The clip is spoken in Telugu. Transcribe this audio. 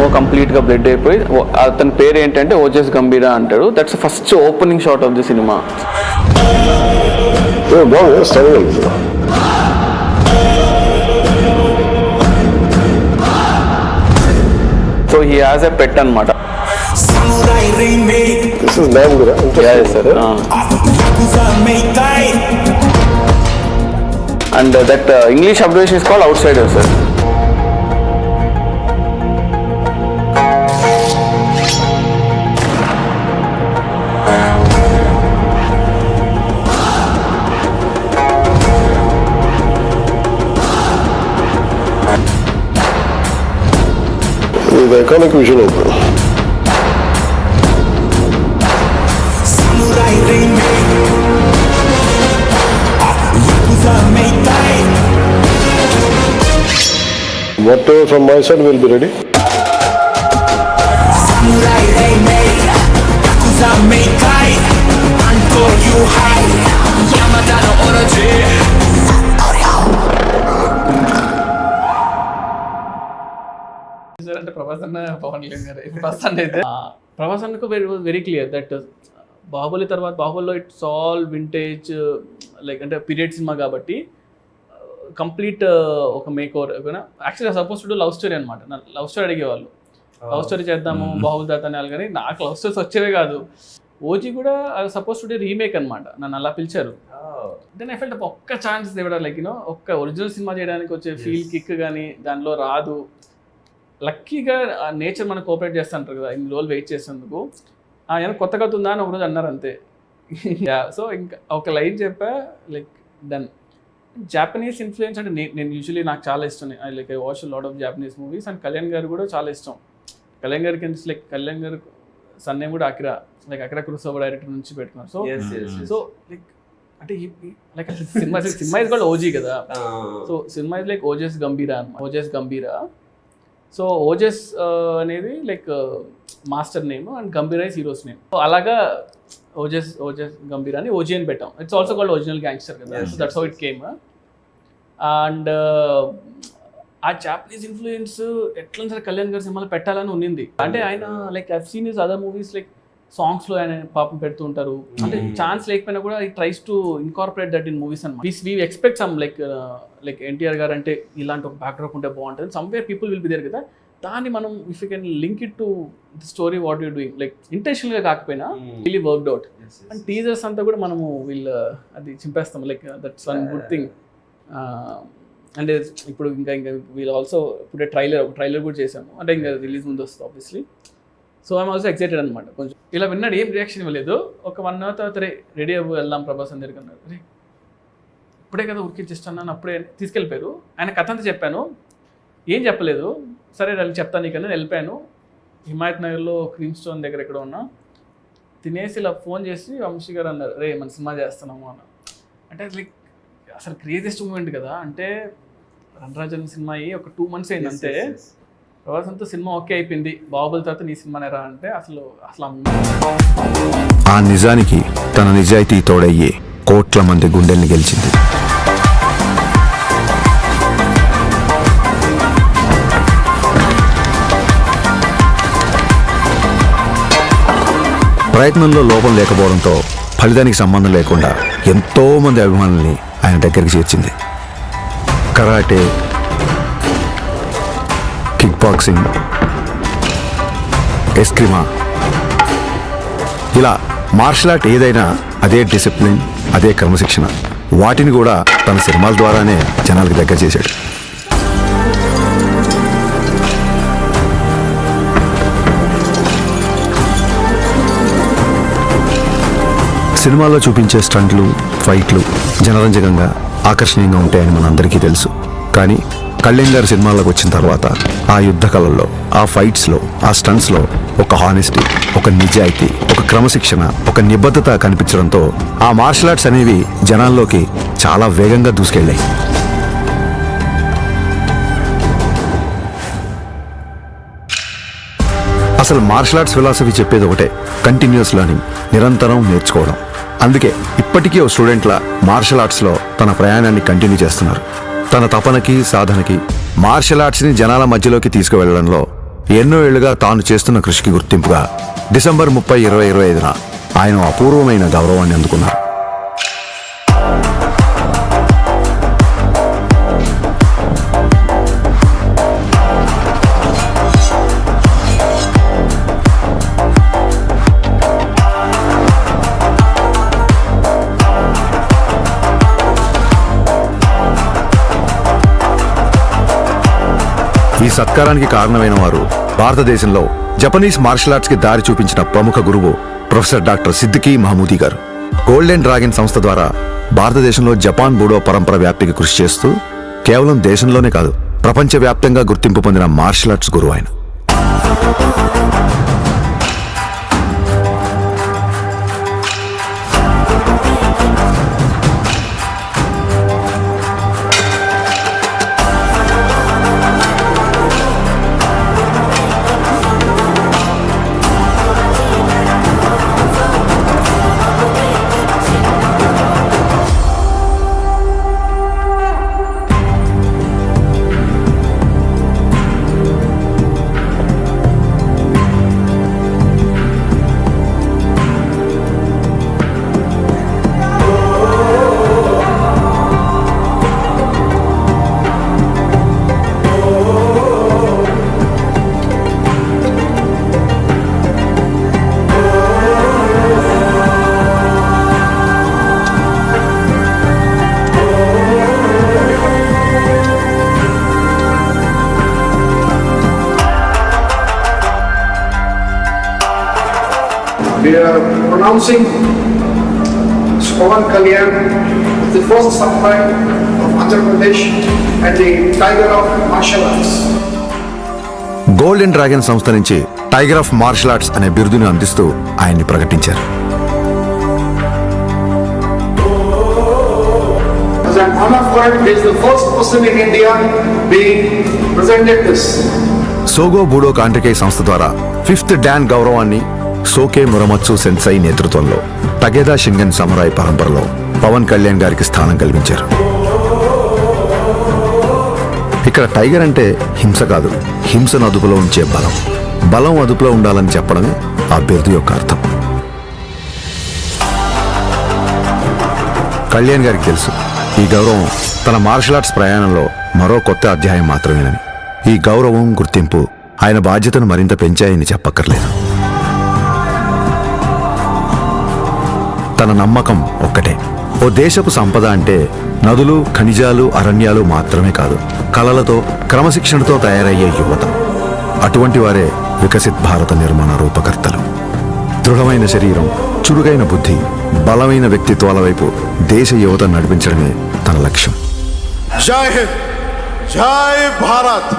స్నో కంప్లీట్గా బ్లడ్ అయిపోయి అతని పేరు ఏంటంటే ఓజస్ గంభీరా అంటాడు. That's first opening shot of the cinema. So he has a pet అనమాట. And that English abbreviation is called Outsider, sir. The iconic visual of whatever from my side will be ready. Samurai remake, Yakuza Meikai, Anko Yuhai, Yamada no Orochi. అంటే ప్రభాస్ అన్న పవన్ కళ్యాణ్ గారు ఫస్ట్ అయితే ప్రభాస్ అన్నకు వెరీ క్లియర్ దట్ బాహుబలి తర్వాత బాహుబలిలో ఇట్స్ ఆల్ వింటేజ్ లైక్ అంటే పీరియడ్ సినిమా కాబట్టి కంప్లీట్ ఒక మేక్ ఓవర్. యాక్చువల్గా సపోజ్ టు లవ్ స్టోరీ అనమాట. లవ్ స్టోరీ అడిగేవాళ్ళు, లవ్ స్టోరీ చేద్దాము బాహుబలి తర్వాత అనాలి, కానీ నాకు లవ్ స్టోరీస్ వచ్చేవే కాదు. ఓజీ కూడా సపోజ్ టు రీమేక్ అనమాట, నన్ను అలా పిలిచారు. దెన్ ఐ ఫెల్ట్ ఒక్క ఛాన్స్ ఇవ్వడం లైక్ యూనో ఒక్క ఒరిజినల్ సినిమా చేయడానికి వచ్చే ఫీల్ కిక్ కానీ దానిలో రాదు. లక్కీగా నేచర్ మనకు కోఆపరేట్ చేస్తుంటారు కదా, ఇన్ని రోజులు వెయిట్ చేసేందుకు. ఏమైనా కొత్తగా ఉందా అని ఒకరోజు అన్నారు అంతే. సో ఇంకా ఒక లైన్ చెప్పా, లైక్ డన్. జాపనీస్ ఇన్ఫ్లుయెన్స్ అంటే నేను యూజువలీ నాకు చాలా ఇష్టం. I watch lot of Japanese movies. And Kalyan గారు కూడా చాలా ఇష్టం. కళ్యాణ్ గారికి లైక్ కళ్యాణ్ గారు సన్ నేమ్ కూడా Akira, like Akira Kurosawa director నుంచి పెట్టుకున్నారు. సో లైక్ అంటే like cinema is called OG కదా. So cinema is like Ojas Gambheera అన్నమాట, ఓజస్ గంభీరా. సో ఓజస్ అనేది like master name and Gambheera is hero's name. So అలాగా ఓజస్ గంభీరా అని ఓజీ అని పెట్టాం. It's also called original gangster కదా. So that's how it came. And ah Japanese influence ఎట్లా సరే కళ్యాణ్ గారి సినిమాలో పెట్టాలని ఉన్నింది. అంటే ఆయన like I've seen his other movies like సాంగ్స్లో ఆయన పాపం పెడుతూ ఉంటారు. అంటే ఛాన్స్ లేకపోయినా కూడా he tries to incorporate that in movies అన్నమాట. We expect some like NTR గారు అంటే ఇలాంటి ఒక బ్యాక్డ్రాప్ ఉంటే బాగుంటుంది. Somewhere people will be there కదా. దాన్ని మనం if you can link it to the story what you doing, like ఇంటెన్షనల్గా కాకపోయినా really worked out. And teasers అంతా కూడా మనము అది చింపేస్తాం. Like that's one good thing. అంటే ఇప్పుడు ఇంకా వీళ్ళు ఆల్సో ఇప్పుడు ట్రైలర్ కూడా చేసాము. అంటే ఇంకా రిలీజ్ ముందు వస్తుంది obviously. So I'm also excited అనమాట. కొంచెం ఇలా విన్నాడు, ఏం రియాక్షన్ ఇవ్వలేదు. ఒక 1 hour తర్వాత రెడీ అవ్వు వెళ్దాం ప్రభాస్ అందరికి అన్నారు. అరే ఇప్పుడే కదా ఉరికిచ్చిస్తున్నాను, అప్పుడే తీసుకెళ్ళిపోయారు. ఆయన కథ అంతా చెప్పాను, ఏం చెప్పలేదు. సరే వెళ్ళి చెప్తాను నీకన్నా వెళ్ళిపోయాను. హిమాయత్ నగర్లో క్రీమ్ స్టోన్ దగ్గర ఎక్కడ ఉన్నా తినేసి ఇలా ఫోన్ చేసి వంశీ గారు అన్నారు, రే మన సినిమా చేస్తున్నాము అన్న. అంటే లైక్ అసలు క్రేజియస్ట్ మూమెంట్ కదా. అంటే రణరాజన్ సినిమా అయ్యి ఒక 2 months అయింది అంతే. ప్రభాస్ అంతా సినిమా ఓకే అయిపోయింది, బాహుబలి తర్వాత నీ సినిమానే రా అంటే అసలు ఆ నిజానికి తన నిజాయితీ తోడయ్యే కోట్ల మంది గుండెల్ని గెలిచింది. ప్రయత్నంలో లోపం లేకపోవడంతో ఫలితానికి సంబంధం లేకుండా ఎంతో మంది అభిమానుల్ని ఆయన దగ్గరికి చేర్చింది. కరాటే, కిక్ బాక్సింగ్, ఎస్క్రిమా, ఇలా మార్షల్ ఆర్ట్ ఏదైనా అదే డిసిప్లిన్, అదే క్రమశిక్షణ. వాటిని కూడా తన సినిమాల ద్వారానే జనాలకు దగ్గర చేశాడు. సినిమాల్లో చూపించే స్టంట్లు, ఫైట్లు జనరంజకంగా ఆకర్షణీయంగా ఉంటాయని మనందరికీ తెలుసు. కానీ కళ్యాణ్ గారి సినిమాల్లోకి వచ్చిన తర్వాత ఆ యుద్ధ కళల్లో, ఆ ఫైట్స్లో, ఆ స్టంట్స్లో ఒక హానెస్టీ, ఒక నిజాయితీ, ఒక క్రమశిక్షణ, ఒక నిబద్ధత కనిపించడంతో ఆ మార్షల్ ఆర్ట్స్ అనేవి జనాల్లోకి చాలా వేగంగా దూసుకెళ్ళాయి. అసలు మార్షల్ ఆర్ట్స్ ఫిలాసఫీ చెప్పేది ఒకటే, కంటిన్యూస్ లెర్నింగ్, నిరంతరం నేర్చుకోవడం. అందుకే ఇప్పటికీ ఓ స్టూడెంట్లా మార్షల్ ఆర్ట్స్లో తన ప్రయాణాన్ని కంటిన్యూ చేస్తున్నారు. తన తపనకి, సాధనకి, మార్షల్ ఆర్ట్స్ని జనాల మధ్యలోకి తీసుకువెళ్లడంలో ఎన్నో ఏళ్లుగా తాను చేస్తున్న కృషికి గుర్తింపుగా డిసెంబర్ 30, 2025న ఆయన అపూర్వమైన గౌరవాన్ని అందుకున్నారు. ఈ సత్కారానికి కారణమైన వారు భారతదేశంలో జపనీస్ మార్షల్ ఆర్ట్స్ కి దారి చూపించిన ప్రముఖ గురువు ప్రొఫెసర్ డాక్టర్ సిద్దికీ మహమూదీ గారు. గోల్డెన్ డ్రాగన్ సంస్థ ద్వారా భారతదేశంలో జపాన్ బూడో పరంపర వ్యాప్తికి కృషి చేస్తూ కేవలం దేశంలోనే కాదు ప్రపంచవ్యాప్తంగా గుర్తింపు పొందిన మార్షల్ ఆర్ట్స్ గురువు ఆయన. We are pronouncing Pawan Kalyan as the first samurai of Andhra Pradesh and the tiger of martial arts. Golden dragon సంస్థ నుంచి టైగర్ ఆఫ్ మార్షల్ ఆర్ట్స్ అనే బిరుదుని అందిస్తూ ఆయన్ని ప్రకటించారు. As an honor for it, he is the first person in India being presented this. సోగో బూడో కాంట్రికే సంస్థ ద్వారా 5th డాన్ గౌరవాన్ని సోకే మురమత్సు సెన్సై నేతృత్వంలో టగేదా షింగన్ సమురాయ్ పరంపరలో పవన్ కళ్యాణ్ గారికి స్థానం కల్పించారు. ఇక్కడ టైగర్ అంటే హింస కాదు, హింసను అదుపులో ఉంచే బలం. బలం అదుపులో ఉండాలని చెప్పడమే ఆ బిరుదు యొక్క అర్థం. కళ్యాణ్ గారికి తెలుసు ఈ గౌరవం తన మార్షల్ ఆర్ట్స్ ప్రయాణంలో మరో కొత్త అధ్యాయం మాత్రమేనని. ఈ గౌరవం, గుర్తింపు ఆయన బాధ్యతను మరింత పెంచాయని చెప్పక్కర్లేదు. తన నమ్మకం ఒక్కటే, ఓ దేశపు సంపద అంటే నదులు, ఖనిజాలు, అరణ్యాలు మాత్రమే కాదు, కళలతో, క్రమశిక్షణతో తయారయ్యే యువత. అటువంటి వారే వికసిత్ భారత నిర్మాణ రూపకర్తలు. దృఢమైన శరీరం, చురుగైన బుద్ధి, బలమైన వ్యక్తిత్వాల వైపు దేశ యువత నడిపించడమే తన లక్ష్యం. జై హింద్, జై భారత్.